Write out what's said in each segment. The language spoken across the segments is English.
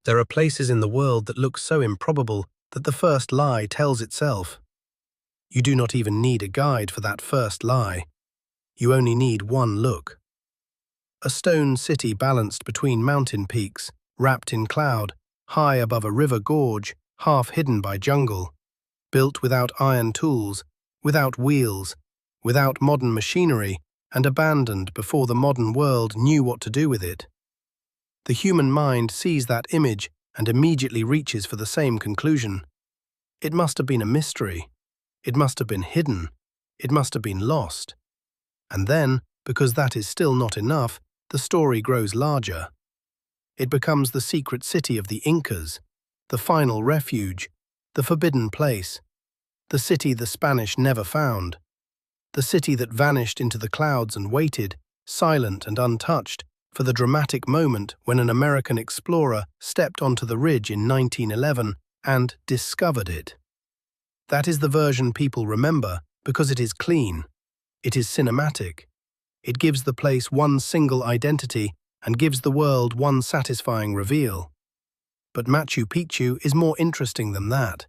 There are places in the world that look so improbable that the first lie tells itself. You do not even need a guide for that first lie. You only need one look. A stone city balanced between mountain peaks, wrapped in cloud, high above a river gorge, half hidden by jungle, built without iron tools, without wheels, without modern machinery, and abandoned before the modern world knew what to do with it. The human mind sees that image and immediately reaches for the same conclusion. It must have been a mystery. It must have been hidden. It must have been lost. And then, because that is still not enough, the story grows larger. It becomes the secret city of the Incas, the final refuge, the forbidden place, the city the Spanish never found, the city that vanished into the clouds and waited, silent and untouched, for the dramatic moment when an American explorer stepped onto the ridge in 1911 and discovered it. That is the version people remember because it is clean, it is cinematic, it gives the place one single identity and gives the world one satisfying reveal. But Machu Picchu is more interesting than that,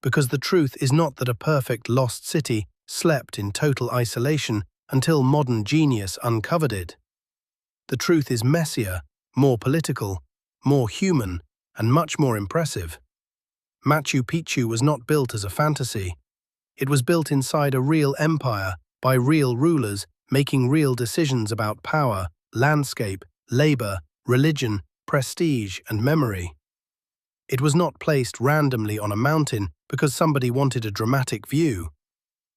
because the truth is not that a perfect lost city slept in total isolation until modern genius uncovered it. The truth is messier, more political, more human, and much more impressive. Machu Picchu was not built as a fantasy. It was built inside a real empire by real rulers making real decisions about power, landscape, labor, religion, prestige, and memory. It was not placed randomly on a mountain because somebody wanted a dramatic view.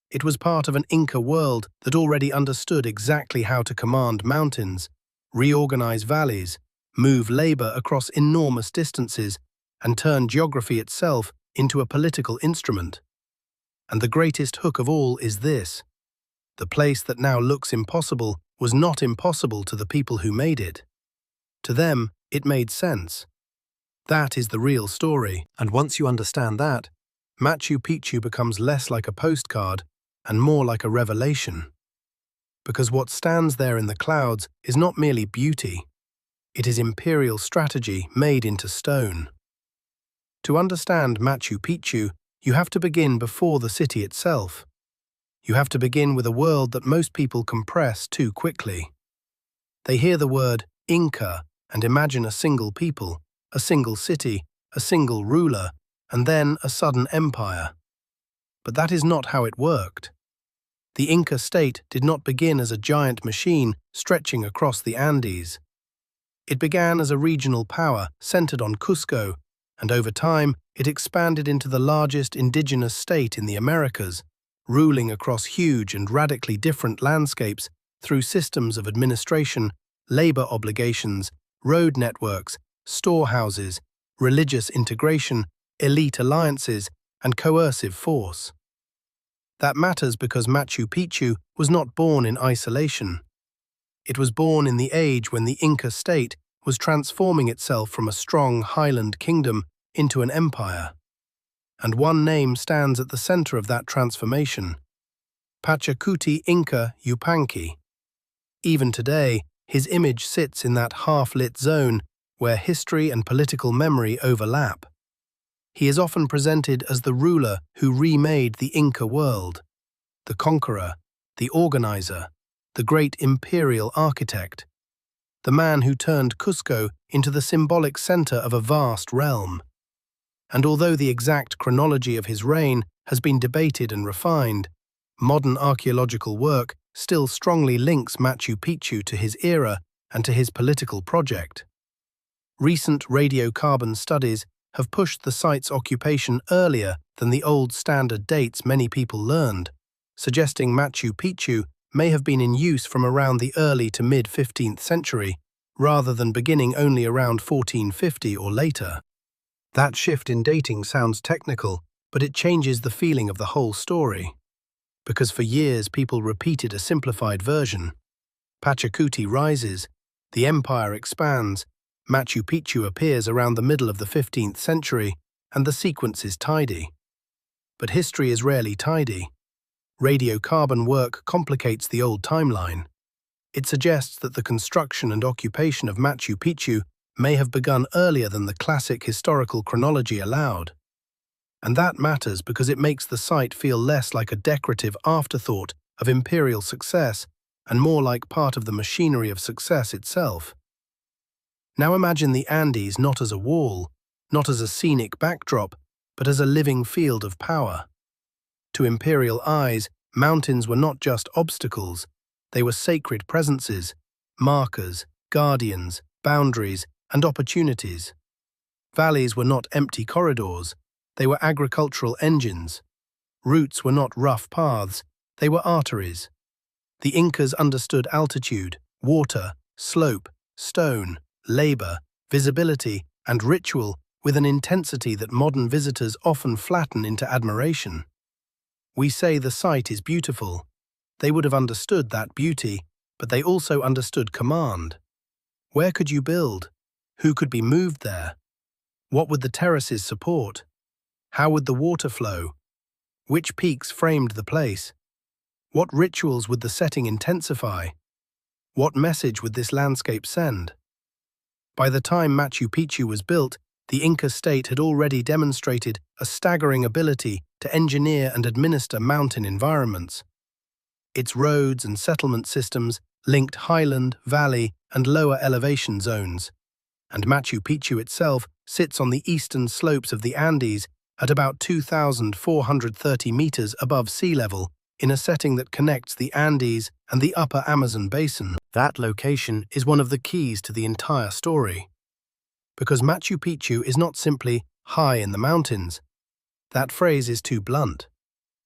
It was part of an Inca world that already understood exactly how to command mountains, reorganize valleys, move labor across enormous distances, and turn geography itself into a political instrument. And the greatest hook of all is this: the place that now looks impossible was not impossible to the people who made it. To them, it made sense. That is the real story, and once you understand that, Machu Picchu becomes less like a postcard and more like a revelation. Because what stands there in the clouds is not merely beauty, it is imperial strategy made into stone. To understand Machu Picchu, you have to begin before the city itself. You have to begin with a world that most people compress too quickly. They hear the word Inca and imagine a single people, a single city, a single ruler, and then a sudden empire. But that is not how it worked. The Inca state did not begin as a giant machine stretching across the Andes. It began as a regional power centered on Cusco, and over time it expanded into the largest indigenous state in the Americas, ruling across huge and radically different landscapes through systems of administration, labor obligations, road networks, storehouses, religious integration, elite alliances, and coercive force. That matters because Machu Picchu was not born in isolation. It was born in the age when the Inca state was transforming itself from a strong highland kingdom into an empire. And one name stands at the center of that transformation: Pachacuti Inca Yupanqui. Even today, his image sits in that half-lit zone where history and political memory overlap. He is often presented as the ruler who remade the Inca world, the conqueror, the organizer, the great imperial architect, the man who turned Cusco into the symbolic center of a vast realm. And although the exact chronology of his reign has been debated and refined, modern archaeological work still strongly links Machu Picchu to his era and to his political project. Recent radiocarbon studies have pushed the site's occupation earlier than the old standard dates many people learned, suggesting Machu Picchu may have been in use from around the early to mid-15th century, rather than beginning only around 1450 or later. That shift in dating sounds technical, but it changes the feeling of the whole story. Because for years people repeated a simplified version. Pachacuti rises, the empire expands, Machu Picchu appears around the middle of the 15th century, and the sequence is tidy. But history is rarely tidy. Radiocarbon work complicates the old timeline. It suggests that the construction and occupation of Machu Picchu may have begun earlier than the classic historical chronology allowed. And that matters because it makes the site feel less like a decorative afterthought of imperial success and more like part of the machinery of success itself. Now imagine the Andes not as a wall, not as a scenic backdrop, but as a living field of power. To imperial eyes, mountains were not just obstacles, they were sacred presences, markers, guardians, boundaries, and opportunities. Valleys were not empty corridors, they were agricultural engines. Routes were not rough paths, they were arteries. The Incas understood altitude, water, slope, stone, labor, visibility, and ritual with an intensity that modern visitors often flatten into admiration. We say the site is beautiful. They would have understood that beauty, but they also understood command. Where could you build? Who could be moved there? What would the terraces support? How would the water flow? Which peaks framed the place? What rituals would the setting intensify? What message would this landscape send? By the time Machu Picchu was built, the Inca state had already demonstrated a staggering ability to engineer and administer mountain environments. Its roads and settlement systems linked highland, valley, and lower elevation zones, and Machu Picchu itself sits on the eastern slopes of the Andes at about 2,430 meters above sea level in a setting that connects the Andes and the upper Amazon basin. That location is one of the keys to the entire story. Because Machu Picchu is not simply high in the mountains. That phrase is too blunt.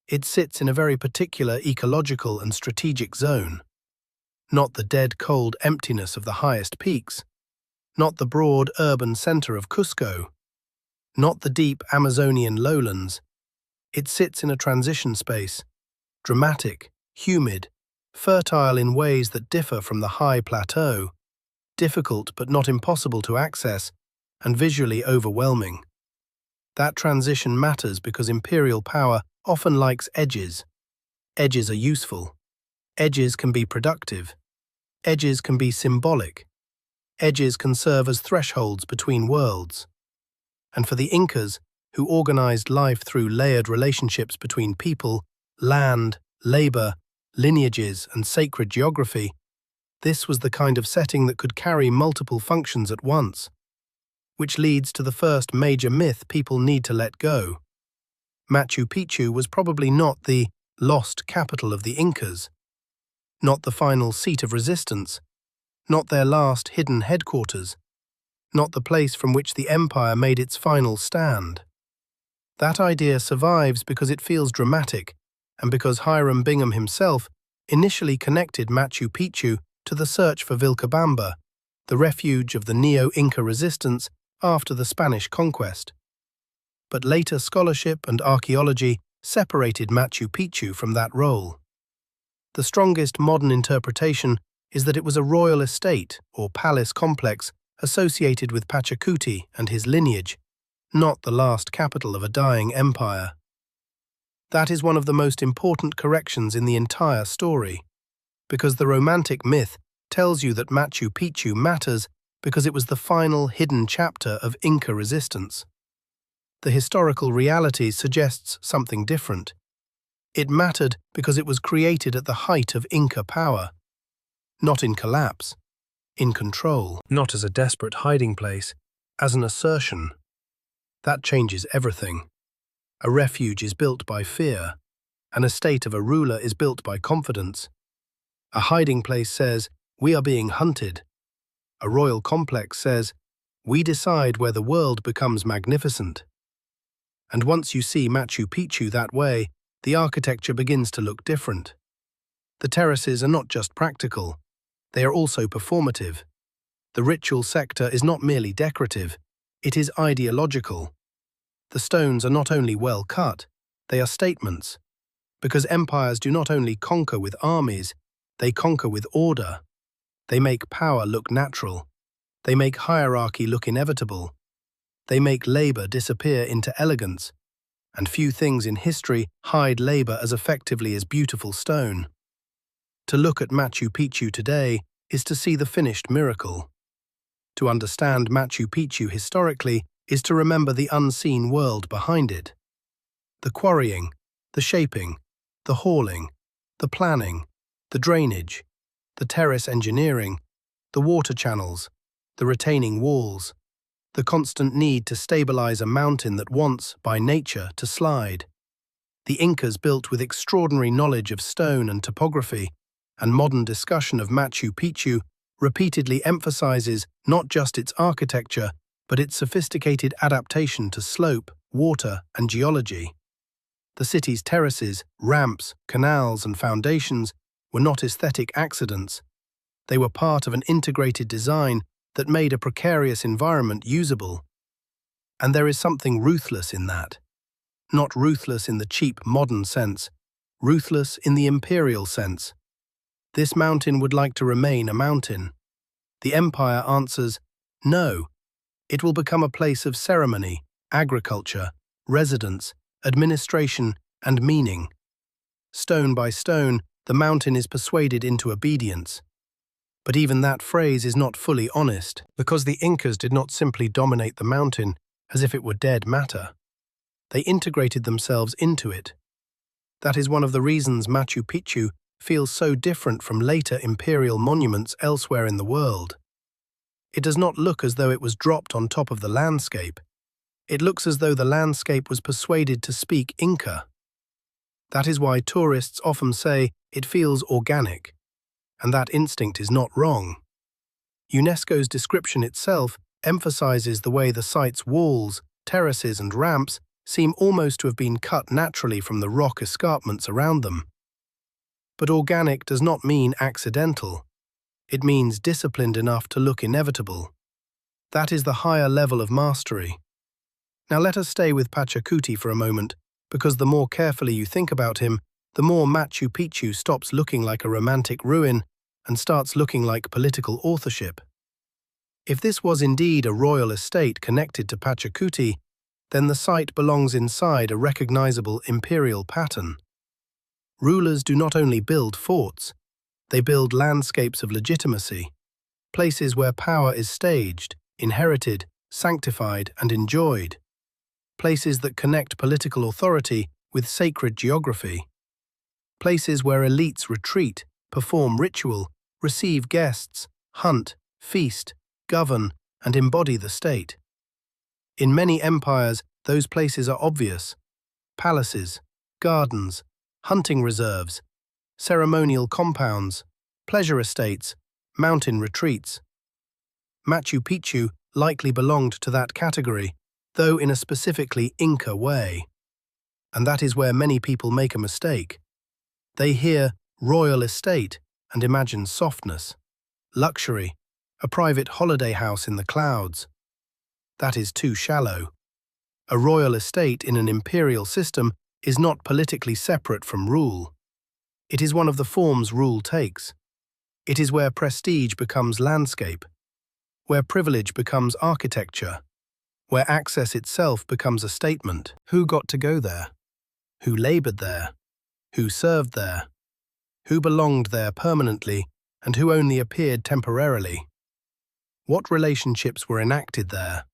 It sits in a very particular ecological and strategic zone. Not the dead cold emptiness of the highest peaks. Not the broad urban center of Cusco. Not the deep Amazonian lowlands. It sits in a transition space, dramatic, humid, fertile in ways that differ from the high plateau, difficult but not impossible to access, and visually overwhelming. That transition matters because imperial power often likes edges. Edges are useful. Edges can be productive. Edges can be symbolic. Edges can serve as thresholds between worlds. And for the Incas, who organized life through layered relationships between people, land, labor, lineages, and sacred geography, this was the kind of setting that could carry multiple functions at once. Which leads to the first major myth people need to let go. Machu Picchu was probably not the lost capital of the Incas, not the final seat of resistance, not their last hidden headquarters, not the place from which the empire made its final stand. That idea survives because it feels dramatic and because Hiram Bingham himself initially connected Machu Picchu to the search for Vilcabamba, the refuge of the Neo-Inca resistance after the Spanish conquest. But later scholarship and archaeology separated Machu Picchu from that role. The strongest modern interpretation is that it was a royal estate or palace complex associated with Pachacuti and his lineage, not the last capital of a dying empire. That is one of the most important corrections in the entire story, because the Romantic myth tells you that Machu Picchu matters because it was the final hidden chapter of Inca resistance. The historical reality suggests something different. It mattered because it was created at the height of Inca power, not in collapse, in control, not as a desperate hiding place, as an assertion. That changes everything. A refuge is built by fear. An estate of a ruler is built by confidence. A hiding place says, "We are being hunted." A royal complex says, "We decide where the world becomes magnificent." And once you see Machu Picchu that way, the architecture begins to look different. The terraces are not just practical, they are also performative. The ritual sector is not merely decorative, it is ideological. The stones are not only well cut, they are statements. Because empires do not only conquer with armies, they conquer with order. They make power look natural. They make hierarchy look inevitable. They make labor disappear into elegance. And few things in history hide labor as effectively as beautiful stone. To look at Machu Picchu today is to see the finished miracle. To understand Machu Picchu historically is to remember the unseen world behind it. The quarrying, the shaping, the hauling, the planning, the drainage, the terrace engineering, the water channels, the retaining walls, the constant need to stabilize a mountain that wants, by nature, to slide. The Incas built with extraordinary knowledge of stone and topography, and modern discussion of Machu Picchu repeatedly emphasizes not just its architecture, but its sophisticated adaptation to slope, water, and geology. The city's terraces, ramps, canals, and foundations were not aesthetic accidents. They were part of an integrated design that made a precarious environment usable. And there is something ruthless in that. Not ruthless in the cheap modern sense, ruthless in the imperial sense. This mountain would like to remain a mountain. The empire answers, no. It will become a place of ceremony, agriculture, residence, administration, and meaning. Stone by stone, the mountain is persuaded into obedience. But even that phrase is not fully honest, because the Incas did not simply dominate the mountain as if it were dead matter. They integrated themselves into it. That is one of the reasons Machu Picchu feels so different from later imperial monuments elsewhere in the world. It does not look as though it was dropped on top of the landscape. It looks as though the landscape was persuaded to speak Inca. That is why tourists often say it feels organic, and that instinct is not wrong. UNESCO's description itself emphasizes the way the site's walls, terraces, and ramps seem almost to have been cut naturally from the rock escarpments around them. But organic does not mean accidental. It means disciplined enough to look inevitable. That is the higher level of mastery. Now let us stay with Pachacuti for a moment, because the more carefully you think about him, the more Machu Picchu stops looking like a romantic ruin and starts looking like political authorship. If this was indeed a royal estate connected to Pachacuti, then the site belongs inside a recognizable imperial pattern. Rulers do not only build forts, they build landscapes of legitimacy, places where power is staged, inherited, sanctified, and enjoyed, places that connect political authority with sacred geography, places where elites retreat, perform ritual, receive guests, hunt, feast, govern, and embody the state. In many empires, those places are obvious: palaces, gardens, hunting reserves, ceremonial compounds, pleasure estates, mountain retreats. Machu Picchu likely belonged to that category, though in a specifically Inca way. And that is where many people make a mistake. They hear royal estate and imagine softness, luxury, a private holiday house in the clouds. That is too shallow. A royal estate in an imperial system is not politically separate from rule. It is one of the forms rule takes. It is where prestige becomes landscape, where privilege becomes architecture, where access itself becomes a statement. Who got to go there? Who labored there? Who served there? Who belonged there permanently and who only appeared temporarily? What relationships were enacted there?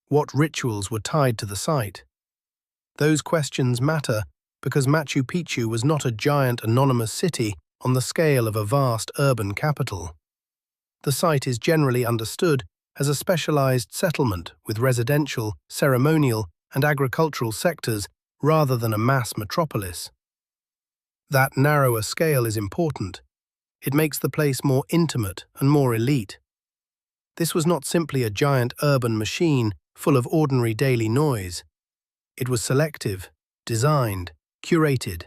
What rituals were tied to the site? Those questions matter because Machu Picchu was not a giant anonymous city on the scale of a vast urban capital. The site is generally understood as a specialized settlement with residential, ceremonial, and agricultural sectors rather than a mass metropolis. That narrower scale is important. It makes the place more intimate and more elite. This was not simply a giant urban machine full of ordinary daily noise. It was selective, designed, curated.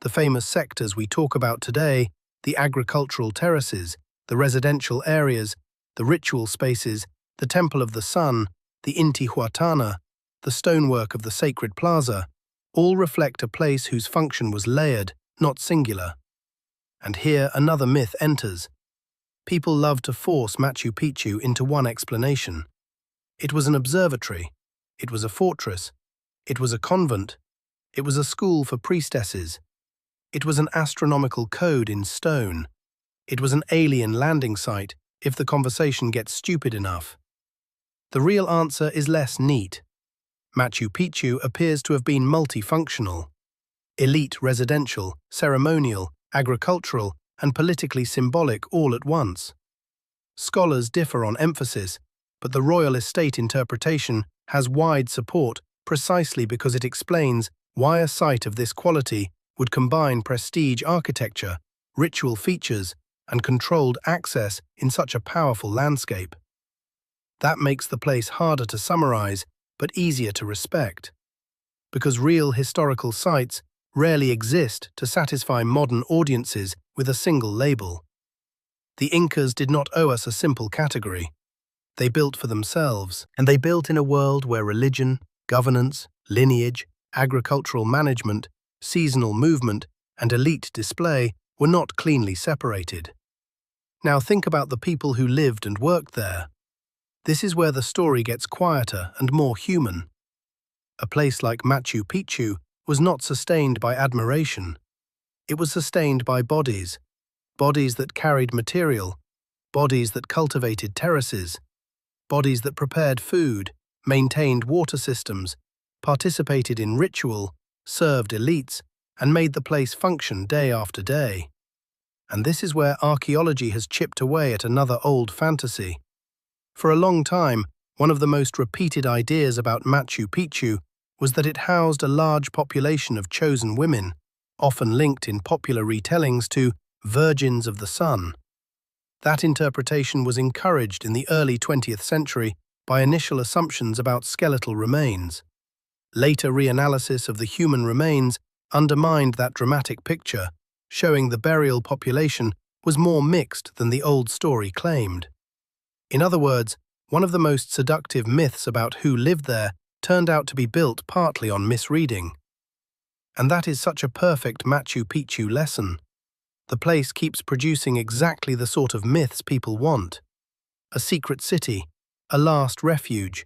The famous sectors we talk about today, the agricultural terraces, the residential areas, the ritual spaces, the Temple of the Sun, the Intihuatana, the stonework of the Sacred Plaza, all reflect a place whose function was layered, not singular. And here another myth enters. People love to force Machu Picchu into one explanation. It was an observatory. It was a fortress. It was a convent. It was a school for priestesses. It was an astronomical code in stone. It was an alien landing site. if the conversation gets stupid enough. The real answer is less neat. Machu Picchu appears to have been multifunctional. Elite residential, ceremonial, agricultural, and politically symbolic all at once. Scholars differ on emphasis, but the royal estate interpretation has wide support precisely because it explains why a site of this quality would combine prestige architecture, ritual features, and controlled access in such a powerful landscape. That makes the place harder to summarize, but easier to respect. Because real historical sites rarely exist to satisfy modern audiences with a single label. The Incas did not owe us a simple category. They built for themselves, and they built in a world where religion, governance, lineage, agricultural management, seasonal movement, and elite display were not cleanly separated. Now think about the people who lived and worked there. This is where the story gets quieter and more human. A place like Machu Picchu was not sustained by admiration. It was sustained by bodies that carried material, bodies that cultivated terraces, bodies that prepared food, maintained water systems, participated in ritual, served elites, and made the place function day after day. And this is where archaeology has chipped away at another old fantasy. For a long time, one of the most repeated ideas about Machu Picchu was that it housed a large population of chosen women, often linked in popular retellings to virgins of the sun. That interpretation was encouraged in the early 20th century by initial assumptions about skeletal remains. Later reanalysis of the human remains undermined that dramatic picture, showing the burial population was more mixed than the old story claimed. In other words, one of the most seductive myths about who lived there turned out to be built partly on misreading. And that is such a perfect Machu Picchu lesson. The place keeps producing exactly the sort of myths people want. A secret city, a last refuge,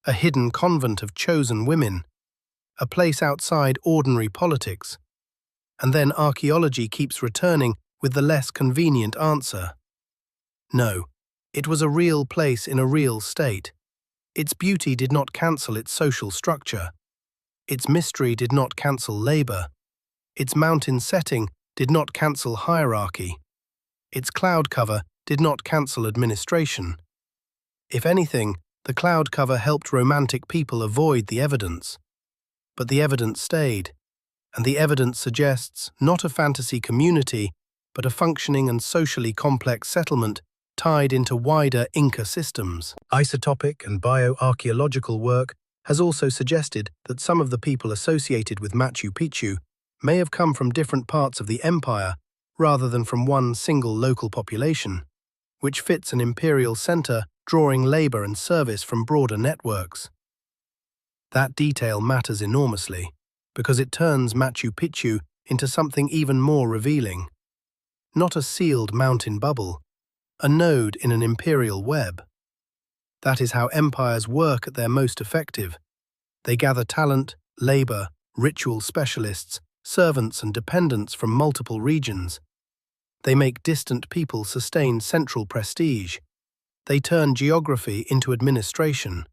a hidden convent of chosen women, a place outside ordinary politics. And then archaeology keeps returning with the less convenient answer. No, it was a real place in a real state. Its beauty did not cancel its social structure. Its mystery did not cancel labor. Its mountain setting did not cancel hierarchy. Its cloud cover did not cancel administration. If anything, the cloud cover helped romantic people avoid the evidence. But the evidence stayed, and the evidence suggests not a fantasy community, but a functioning and socially complex settlement tied into wider Inca systems. Isotopic and bioarchaeological work has also suggested that some of the people associated with Machu Picchu may have come from different parts of the empire rather than from one single local population, which fits an imperial center drawing labor and service from broader networks. That detail matters enormously, because it turns Machu Picchu into something even more revealing. Not a sealed mountain bubble, a node in an imperial web. That is how empires work at their most effective. They gather talent, labor, ritual specialists, servants and dependents from multiple regions. They make distant people sustain central prestige. They turn geography into administration.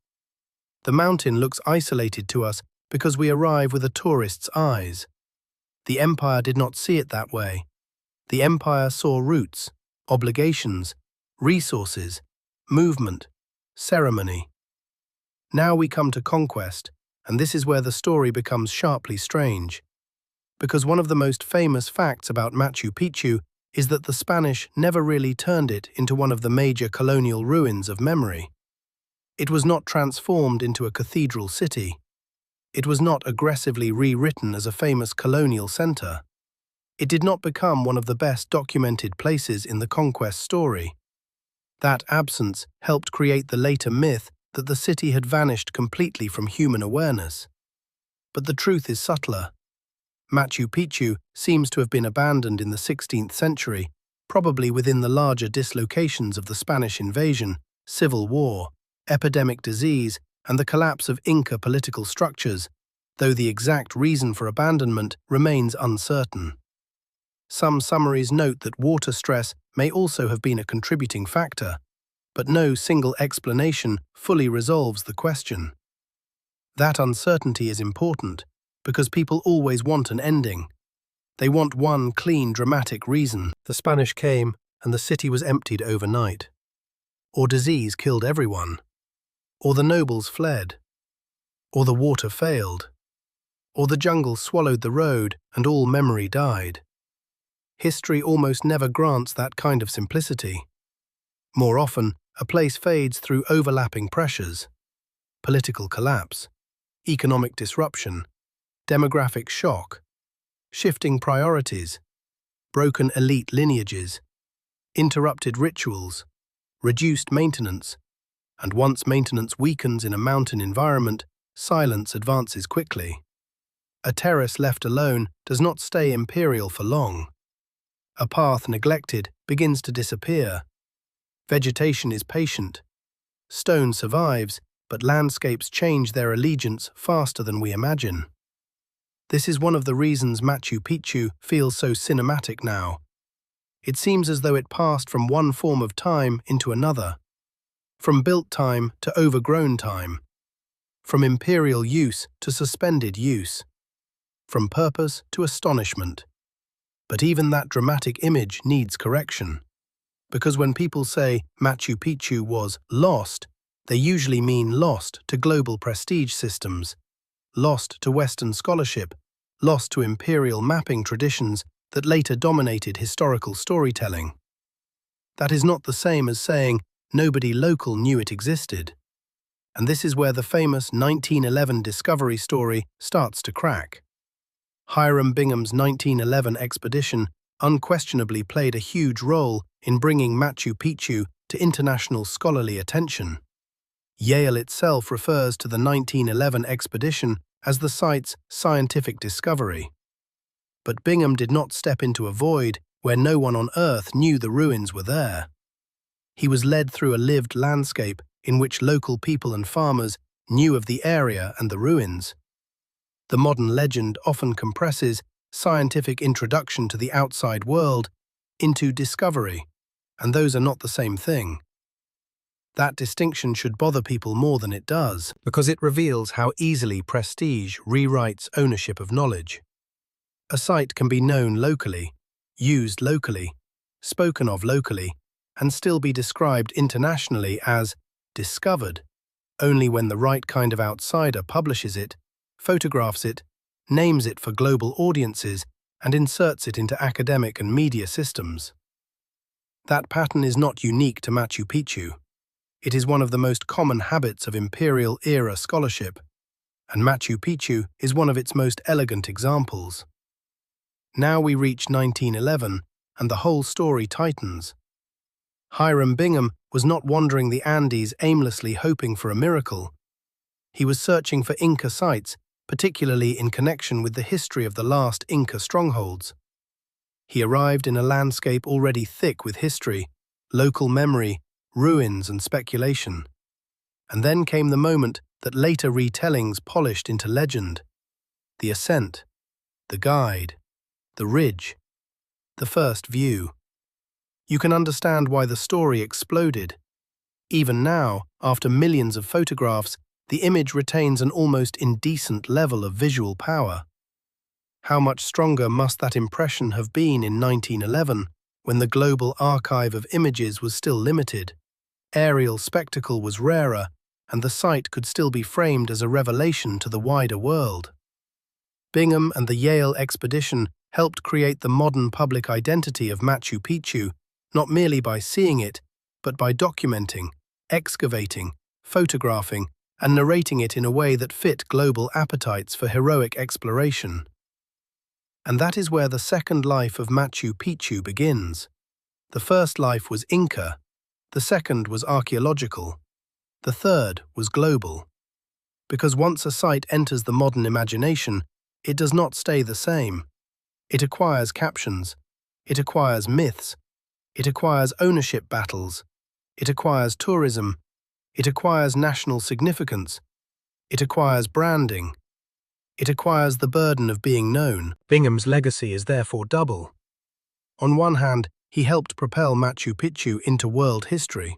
The mountain looks isolated to us because we arrive with a tourist's eyes. The empire did not see it that way. The empire saw roots, obligations, resources, movement, ceremony. Now we come to conquest, and this is where the story becomes sharply strange. Because one of the most famous facts about Machu Picchu is that the Spanish never really turned it into one of the major colonial ruins of memory. It was not transformed into a cathedral city. It was not aggressively rewritten as a famous colonial center. It did not become one of the best documented places in the conquest story. That absence helped create the later myth that the city had vanished completely from human awareness. But the truth is subtler. Machu Picchu seems to have been abandoned in the 16th century, probably within the larger dislocations of the Spanish invasion, civil war, epidemic disease, and the collapse of Inca political structures, though the exact reason for abandonment remains uncertain. Some summaries note that water stress may also have been a contributing factor. but no single explanation fully resolves the question. That uncertainty is important because people always want an ending. They want one clean, dramatic reason. The Spanish came and the city was emptied overnight. Or disease killed everyone. Or the nobles fled. Or the water failed. Or the jungle swallowed the road and all memory died. History almost never grants that kind of simplicity. More often, a place fades through overlapping pressures: political collapse, economic disruption, demographic shock, shifting priorities, broken elite lineages, interrupted rituals, reduced maintenance, and once maintenance weakens in a mountain environment, silence advances quickly. A terrace left alone does not stay imperial for long. A path neglected begins to disappear. Vegetation is patient. Stone survives, but landscapes change their allegiance faster than we imagine. This is one of the reasons Machu Picchu feels so cinematic now. It seems as though it passed from one form of time into another, from built time to overgrown time, from imperial use to suspended use, from purpose to astonishment. But even that dramatic image needs correction, because when people say Machu Picchu was lost, they usually mean lost to global prestige systems, lost to Western scholarship, lost to imperial mapping traditions that later dominated historical storytelling. That is not the same as saying nobody local knew it existed. And this is where the famous 1911 discovery story starts to crack. Hiram Bingham's 1911 expedition unquestionably played a huge role in bringing Machu Picchu to international scholarly attention. Yale itself refers to the 1911 expedition as the site's scientific discovery. But Bingham did not step into a void where no one on Earth knew the ruins were there. He was led through a lived landscape in which local people and farmers knew of the area and the ruins. The modern legend often compresses scientific introduction to the outside world into discovery, and those are not the same thing. That distinction should bother people more than it does, because it reveals how easily prestige rewrites ownership of knowledge. A site can be known locally, used locally, spoken of locally, and still be described internationally as discovered, only when the right kind of outsider publishes it, photographs it, names it for global audiences, and inserts it into academic and media systems. That pattern is not unique to Machu Picchu. It is one of the most common habits of imperial-era scholarship, and Machu Picchu is one of its most elegant examples. Now we reach 1911, and the whole story tightens. Hiram Bingham was not wandering the Andes aimlessly hoping for a miracle. He was searching for Inca sites, particularly in connection with the history of the last Inca strongholds. He arrived in a landscape already thick with history, local memory, ruins and speculation. And then came the moment that later retellings polished into legend. The ascent, the guide, the ridge, the first view. You can understand why the story exploded. Even now, after millions of photographs, the image retains an almost indecent level of visual power. How much stronger must that impression have been in 1911, when the global archive of images was still limited, aerial spectacle was rarer, and the site could still be framed as a revelation to the wider world. Bingham and the Yale expedition helped create the modern public identity of Machu Picchu, not merely by seeing it, but by documenting, excavating, photographing, and narrating it in a way that fit global appetites for heroic exploration. And that is where the second life of Machu Picchu begins. The first life was Inca, the second was archaeological, the third was global. Because once a site enters the modern imagination, it does not stay the same. It acquires captions, it acquires myths, it acquires ownership battles, it acquires tourism, it acquires national significance, it acquires branding, it acquires the burden of being known. Bingham's legacy is therefore double. On one hand, he helped propel Machu Picchu into world history.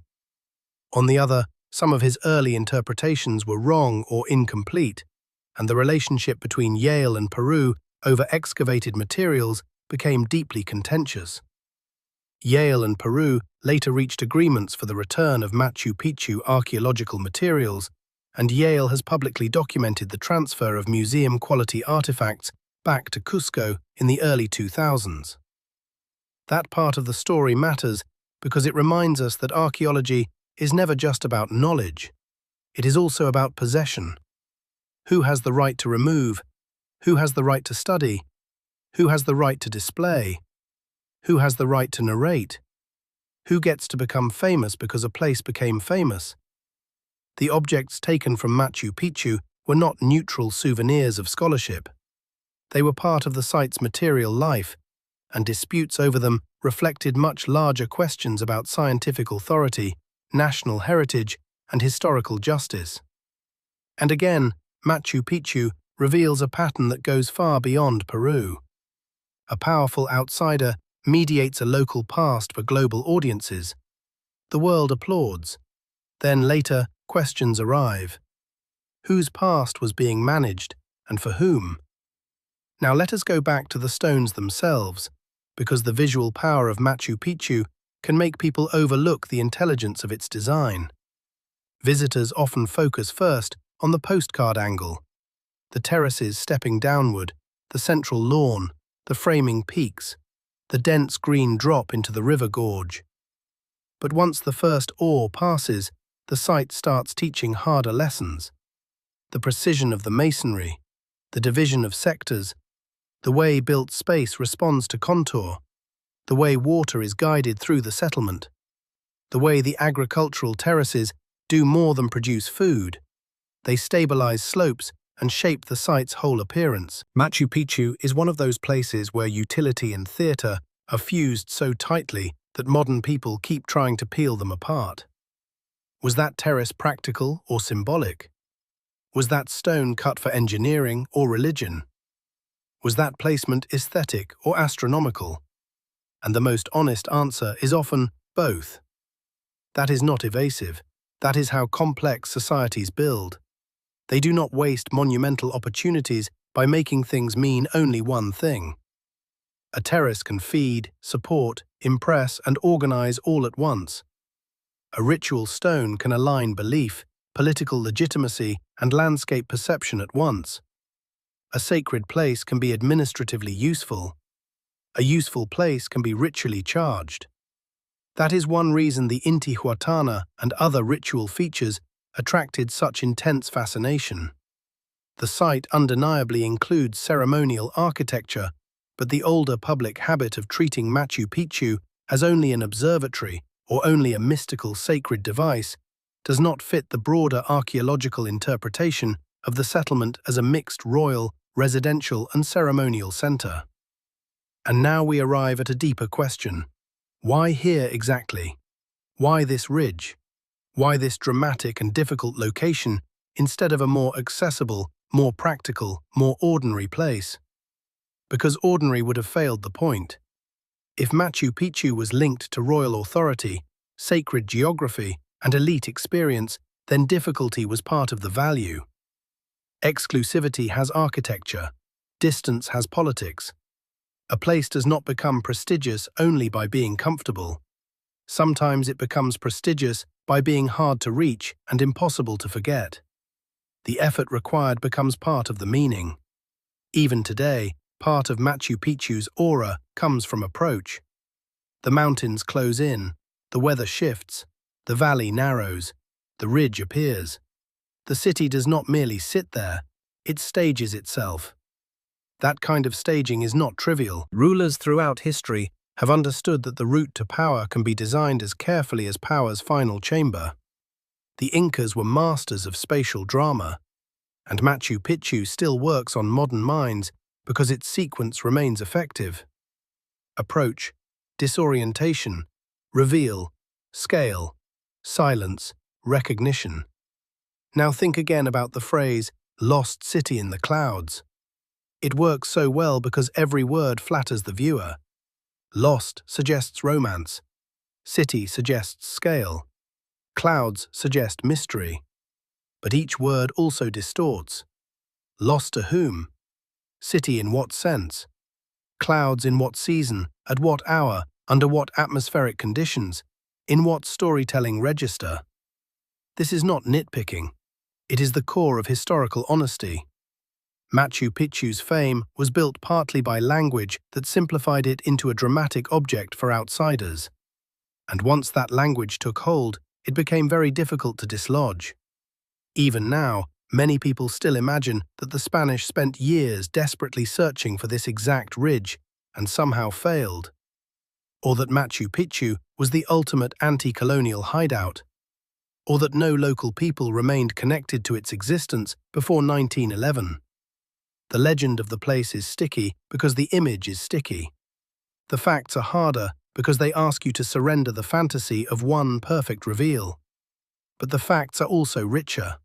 On the other, some of his early interpretations were wrong or incomplete, and the relationship between Yale and Peru over excavated materials became deeply contentious. Yale and Peru later reached agreements for the return of Machu Picchu archaeological materials, and Yale has publicly documented the transfer of museum-quality artifacts back to Cusco in the early 2000s. That part of the story matters because it reminds us that archaeology is never just about knowledge. It is also about possession. Who has the right to remove? Who has the right to study? Who has the right to display? Who has the right to narrate? Who gets to become famous because a place became famous? The objects taken from Machu Picchu were not neutral souvenirs of scholarship. They were part of the site's material life, and disputes over them reflected much larger questions about scientific authority, national heritage, and historical justice. And again, Machu Picchu reveals a pattern that goes far beyond Peru. A powerful outsider mediates a local past for global audiences. The world applauds. Then later, questions arrive. Whose past was being managed, and for whom? Now let us go back to the stones themselves, because the visual power of Machu Picchu can make people overlook the intelligence of its design. Visitors often focus first on the postcard angle, the terraces stepping downward, the central lawn, the framing peaks, the dense green drop into the river gorge. But once the first awe passes, the site starts teaching harder lessons. The precision of the masonry, the division of sectors, the way built space responds to contour, the way water is guided through the settlement, the way the agricultural terraces do more than produce food. They stabilize slopes and shape the site's whole appearance. Machu Picchu is one of those places where utility and theatre are fused so tightly that modern people keep trying to peel them apart. Was that terrace practical or symbolic? Was that stone cut for engineering or religion? Was that placement aesthetic or astronomical? And the most honest answer is often both. That is not evasive. That is how complex societies build. They do not waste monumental opportunities by making things mean only one thing. A terrace can feed, support, impress, and organize all at once. A ritual stone can align belief, political legitimacy, and landscape perception at once. A sacred place can be administratively useful. A useful place can be ritually charged. That is one reason the Intihuatana and other ritual features attracted such intense fascination. The site undeniably includes ceremonial architecture, but the older public habit of treating Machu Picchu as only an observatory or only a mystical sacred device does not fit the broader archaeological interpretation of the settlement as a mixed royal, residential, and ceremonial center. And now we arrive at a deeper question. Why here exactly? Why this ridge? Why this dramatic and difficult location instead of a more accessible, more practical, more ordinary place? Because ordinary would have failed the point. If Machu Picchu was linked to royal authority, sacred geography, and elite experience, then difficulty was part of the value. Exclusivity has architecture. Distance has politics. A place does not become prestigious only by being comfortable. Sometimes it becomes prestigious by being hard to reach and impossible to forget. The effort required becomes part of the meaning. Even today, part of Machu Picchu's aura comes from approach. The mountains close in, the weather shifts, the valley narrows, the ridge appears. The city does not merely sit there, it stages itself. That kind of staging is not trivial. Rulers throughout history have understood that the route to power can be designed as carefully as power's final chamber. The Incas were masters of spatial drama, and Machu Picchu still works on modern minds because its sequence remains effective. Approach, disorientation, reveal, scale, silence, recognition. Now think again about the phrase, "lost city in the clouds." It works so well because every word flatters the viewer. Lost suggests romance. City suggests scale. Clouds suggest mystery, but each word also distorts. Lost to whom? City in what sense? Clouds in what season, at what hour, under what atmospheric conditions, in what storytelling register? This is not nitpicking. It is the core of historical honesty. Machu Picchu's fame was built partly by language that simplified it into a dramatic object for outsiders. And once that language took hold, it became very difficult to dislodge. Even now, many people still imagine that the Spanish spent years desperately searching for this exact ridge and somehow failed. Or that Machu Picchu was the ultimate anti-colonial hideout. Or that no local people remained connected to its existence before 1911. The legend of the place is sticky because the image is sticky. The facts are harder because they ask you to surrender the fantasy of one perfect reveal. But the facts are also richer,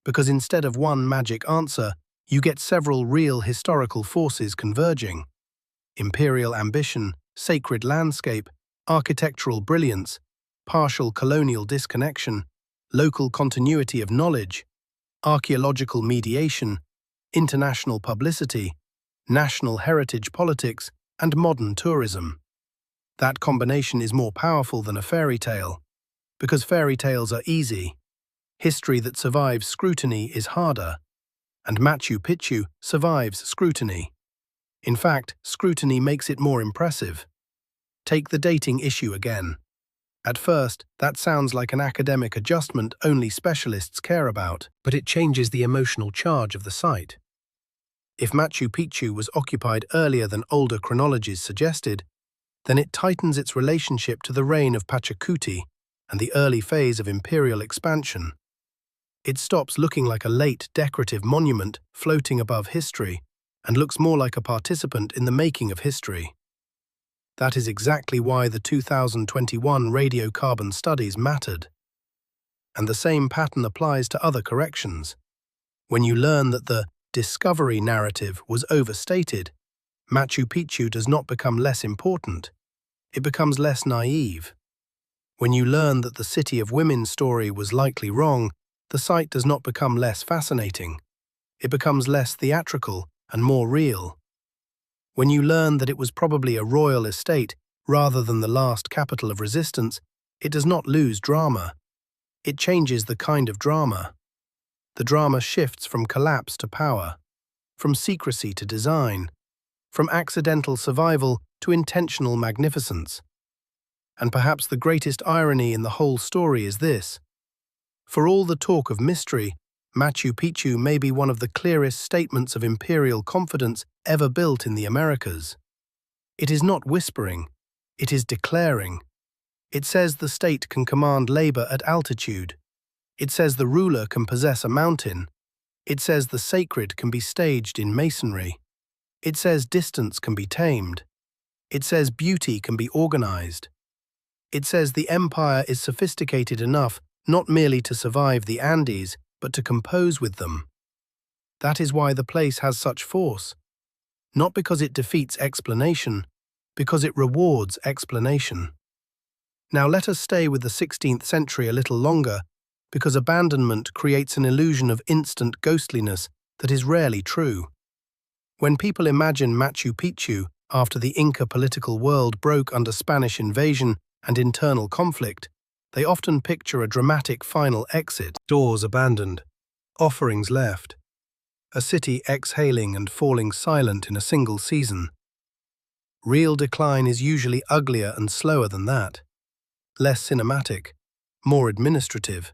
because instead of one magic answer, you get several real historical forces converging. Imperial ambition, sacred landscape, architectural brilliance, partial colonial disconnection, local continuity of knowledge, archaeological mediation, international publicity, national heritage politics, and modern tourism. That combination is more powerful than a fairy tale, because fairy tales are easy. History that survives scrutiny is harder, and Machu Picchu survives scrutiny. In fact, scrutiny makes it more impressive. Take the dating issue again. At first, that sounds like an academic adjustment only specialists care about, but it changes the emotional charge of the site. If Machu Picchu was occupied earlier than older chronologies suggested, then it tightens its relationship to the reign of Pachacuti and the early phase of imperial expansion. It stops looking like a late decorative monument floating above history and looks more like a participant in the making of history. That is exactly why the 2021 radiocarbon studies mattered. And the same pattern applies to other corrections. When you learn that the discovery narrative was overstated, Machu Picchu does not become less important. It becomes less naive. When you learn that the City of Women story was likely wrong, the site does not become less fascinating. It becomes less theatrical and more real. When you learn that it was probably a royal estate rather than the last capital of resistance, it does not lose drama. It changes the kind of drama. The drama shifts from collapse to power, from secrecy to design, from accidental survival to intentional magnificence. And perhaps the greatest irony in the whole story is this. For all the talk of mystery, Machu Picchu may be one of the clearest statements of imperial confidence ever built in the Americas. It is not whispering, it is declaring. It says the state can command labor at altitude. It says the ruler can possess a mountain. It says the sacred can be staged in masonry. It says distance can be tamed. It says beauty can be organized. It says the empire is sophisticated enough not merely to survive the Andes, but to compose with them. That is why the place has such force. Not because it defeats explanation, because it rewards explanation. Now let us stay with the 16th century a little longer, because abandonment creates an illusion of instant ghostliness that is rarely true. When people imagine Machu Picchu after the Inca political world broke under Spanish invasion and internal conflict, they often picture a dramatic final exit, doors abandoned, offerings left, a city exhaling and falling silent in a single season. Real decline is usually uglier and slower than that, less cinematic, more administrative.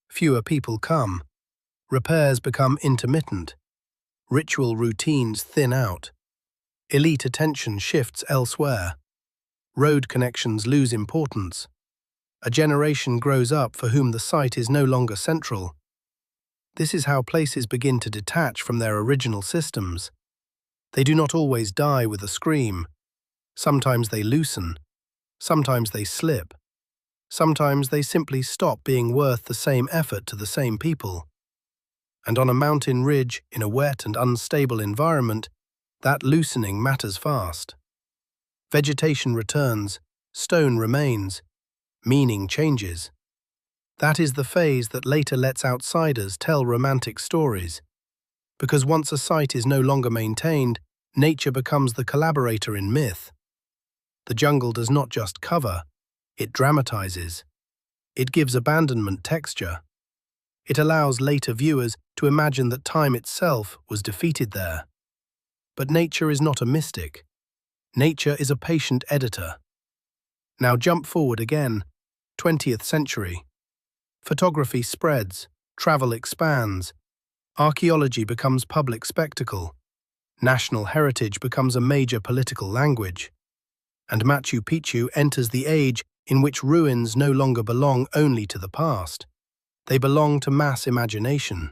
Fewer people come, repairs become intermittent, ritual routines thin out, elite attention shifts elsewhere, road connections lose importance. A generation grows up for whom the site is no longer central. This is how places begin to detach from their original systems. They do not always die with a scream. Sometimes they loosen. Sometimes they slip. Sometimes they simply stop being worth the same effort to the same people. And on a mountain ridge, in a wet and unstable environment, that loosening matters fast. Vegetation returns, stone remains, meaning changes. That is the phase that later lets outsiders tell romantic stories. Because once a site is no longer maintained, nature becomes the collaborator in myth. The jungle does not just cover, it dramatizes. It gives abandonment texture. It allows later viewers to imagine that time itself was defeated there. But nature is not a mystic. Nature is a patient editor. Now jump forward again, 20th century. Photography spreads, travel expands, archaeology becomes public spectacle, national heritage becomes a major political language, and Machu Picchu enters the age in which ruins no longer belong only to the past. They belong to mass imagination.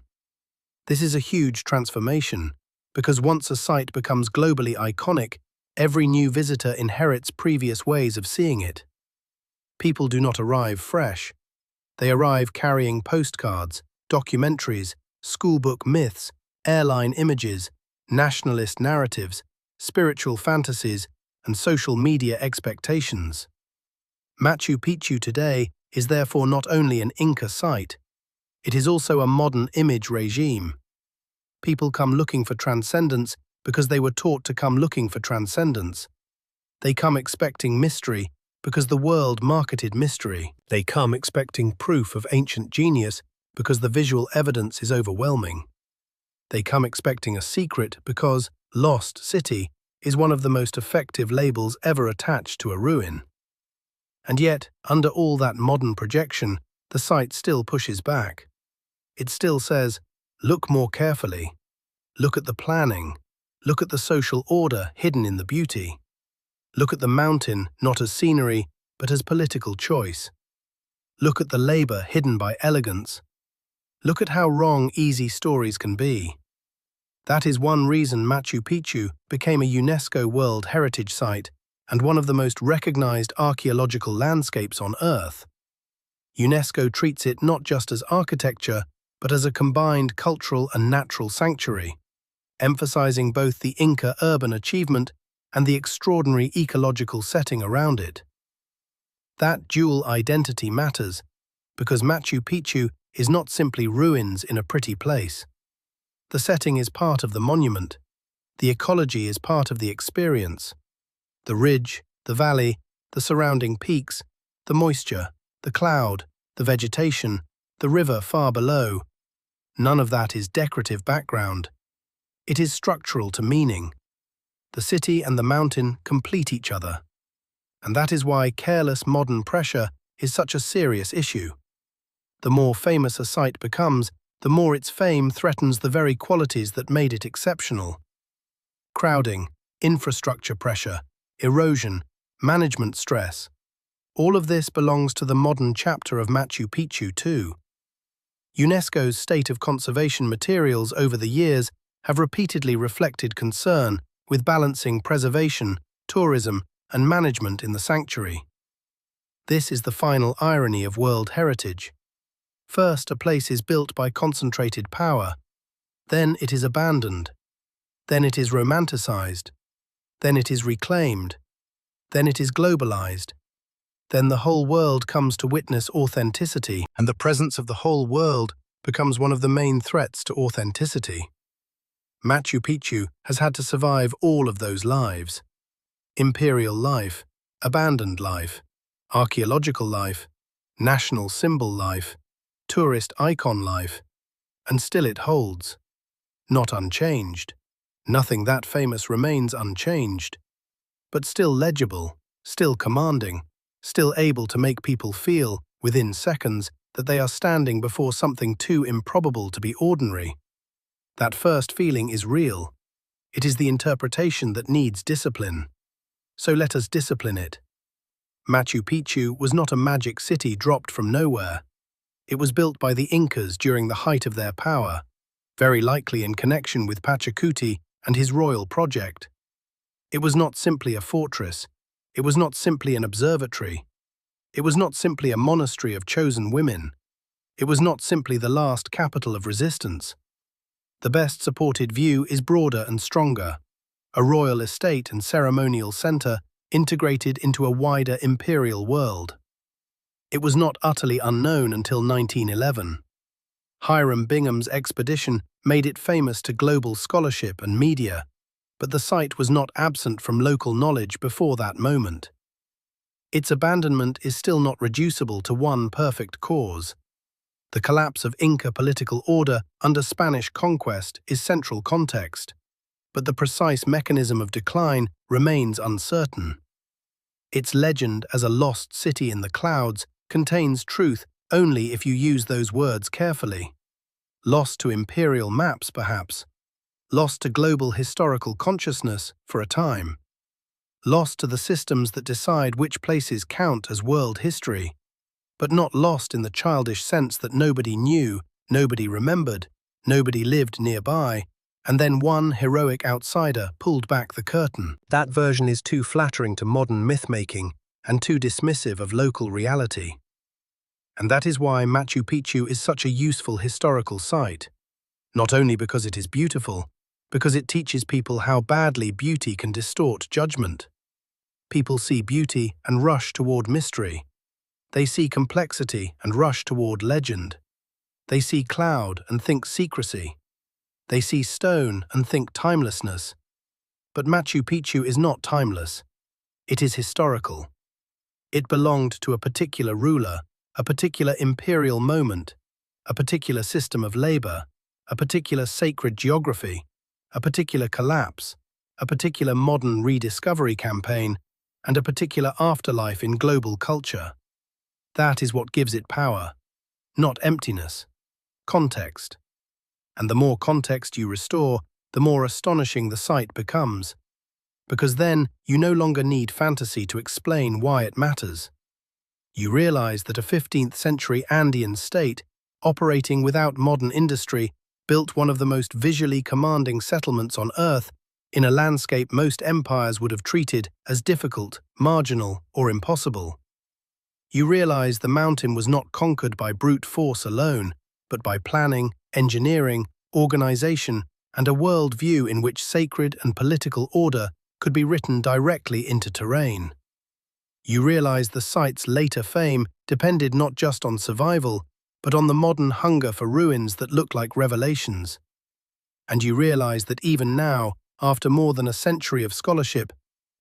This is a huge transformation, because once a site becomes globally iconic, every new visitor inherits previous ways of seeing it. People do not arrive fresh. They arrive carrying postcards, documentaries, schoolbook myths, airline images, nationalist narratives, spiritual fantasies, and social media expectations. Machu Picchu today is therefore not only an Inca site, it is also a modern image regime. People come looking for transcendence because they were taught to come looking for transcendence. They come expecting mystery because the world marketed mystery. They come expecting proof of ancient genius because the visual evidence is overwhelming. They come expecting a secret because Lost City is one of the most effective labels ever attached to a ruin. And yet, under all that modern projection, the site still pushes back. It still says, look more carefully. Look at the planning. Look at the social order hidden in the beauty. Look at the mountain not as scenery, but as political choice. Look at the labor hidden by elegance. Look at how wrong easy stories can be. That is one reason Machu Picchu became a UNESCO World Heritage Site and one of the most recognized archaeological landscapes on Earth. UNESCO treats it not just as architecture, but as a combined cultural and natural sanctuary, emphasizing both the Inca urban achievement and the extraordinary ecological setting around it. That dual identity matters, because Machu Picchu is not simply ruins in a pretty place. The setting is part of the monument. The ecology is part of the experience. The ridge, the valley, the surrounding peaks, the moisture, the cloud, the vegetation, the river far below. None of that is decorative background. It is structural to meaning. The city and the mountain complete each other. And that is why careless modern pressure is such a serious issue. The more famous a site becomes, the more its fame threatens the very qualities that made it exceptional. Crowding, infrastructure pressure, erosion, management stress. All of this belongs to the modern chapter of Machu Picchu too. UNESCO's state of conservation materials over the years have repeatedly reflected concern with balancing preservation, tourism, and management in the sanctuary. This is the final irony of World Heritage. First, a place is built by concentrated power. Then it is abandoned. Then it is romanticized. Then it is reclaimed. Then it is globalized. Then the whole world comes to witness authenticity, and the presence of the whole world becomes one of the main threats to authenticity. Machu Picchu has had to survive all of those lives. Imperial life, abandoned life, archaeological life, national symbol life, tourist icon life, and still it holds. Not unchanged. Nothing that famous remains unchanged. But still legible, still commanding, still able to make people feel, within seconds, that they are standing before something too improbable to be ordinary. That first feeling is real. It is the interpretation that needs discipline. So let us discipline it. Machu Picchu was not a magic city dropped from nowhere. It was built by the Incas during the height of their power, very likely in connection with Pachacuti and his royal project. It was not simply a fortress. It was not simply an observatory. It was not simply a monastery of chosen women. It was not simply the last capital of resistance. The best supported view is broader and stronger, a royal estate and ceremonial center integrated into a wider imperial world. It was not utterly unknown until 1911. Hiram Bingham's expedition made it famous to global scholarship and media, but the site was not absent from local knowledge before that moment. Its abandonment is still not reducible to one perfect cause. The collapse of Inca political order under Spanish conquest is central context, but the precise mechanism of decline remains uncertain. Its legend as a lost city in the clouds contains truth only if you use those words carefully. Lost to imperial maps, perhaps. Lost to global historical consciousness for a time. Lost to the systems that decide which places count as world history, but not lost in the childish sense that nobody knew, nobody remembered, nobody lived nearby, and then one heroic outsider pulled back the curtain. That version is too flattering to modern myth-making and too dismissive of local reality. And that is why Machu Picchu is such a useful historical site. Not only because it is beautiful, because it teaches people how badly beauty can distort judgment. People see beauty and rush toward mystery. They see complexity and rush toward legend. They see cloud and think secrecy. They see stone and think timelessness. But Machu Picchu is not timeless. It is historical. It belonged to a particular ruler, a particular imperial moment, a particular system of labor, a particular sacred geography, a particular collapse, a particular modern rediscovery campaign, and a particular afterlife in global culture. That is what gives it power, not emptiness, context. And the more context you restore, the more astonishing the site becomes, because then you no longer need fantasy to explain why it matters. You realize that a 15th century Andean state, operating without modern industry, built one of the most visually commanding settlements on Earth in a landscape most empires would have treated as difficult, marginal, or impossible. You realize the mountain was not conquered by brute force alone, but by planning, engineering, organization, and a world view in which sacred and political order could be written directly into terrain. You realize the site's later fame depended not just on survival, but on the modern hunger for ruins that look like revelations. And you realize that even now, after more than a century of scholarship,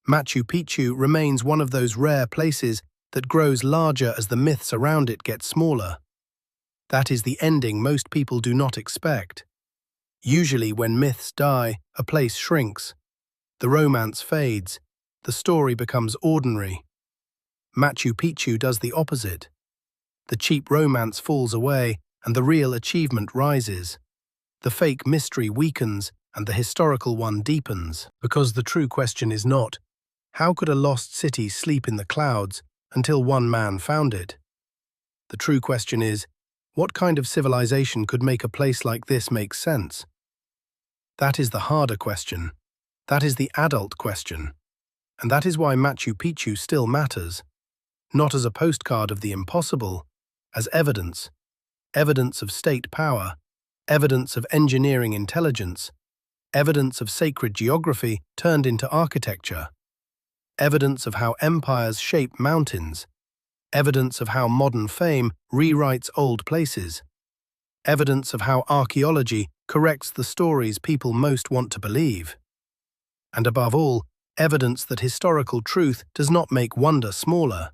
Machu Picchu remains one of those rare places that grows larger as the myths around it get smaller. That is the ending most people do not expect. Usually when myths die, a place shrinks. The romance fades. The story becomes ordinary. Machu Picchu does the opposite. The cheap romance falls away and the real achievement rises. The fake mystery weakens and the historical one deepens. Because the true question is not, how could a lost city sleep in the clouds until one man found it? The true question is, what kind of civilization could make a place like this make sense? That is the harder question. That is the adult question. And that is why Machu Picchu still matters. Not as a postcard of the impossible, as evidence. Evidence of state power, evidence of engineering intelligence, evidence of sacred geography turned into architecture, evidence of how empires shape mountains, evidence of how modern fame rewrites old places, evidence of how archaeology corrects the stories people most want to believe. And above all, evidence that historical truth does not make wonder smaller.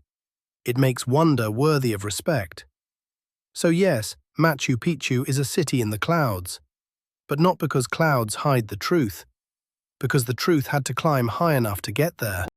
It makes wonder worthy of respect. So yes, Machu Picchu is a city in the clouds, but not because clouds hide the truth, because the truth had to climb high enough to get there.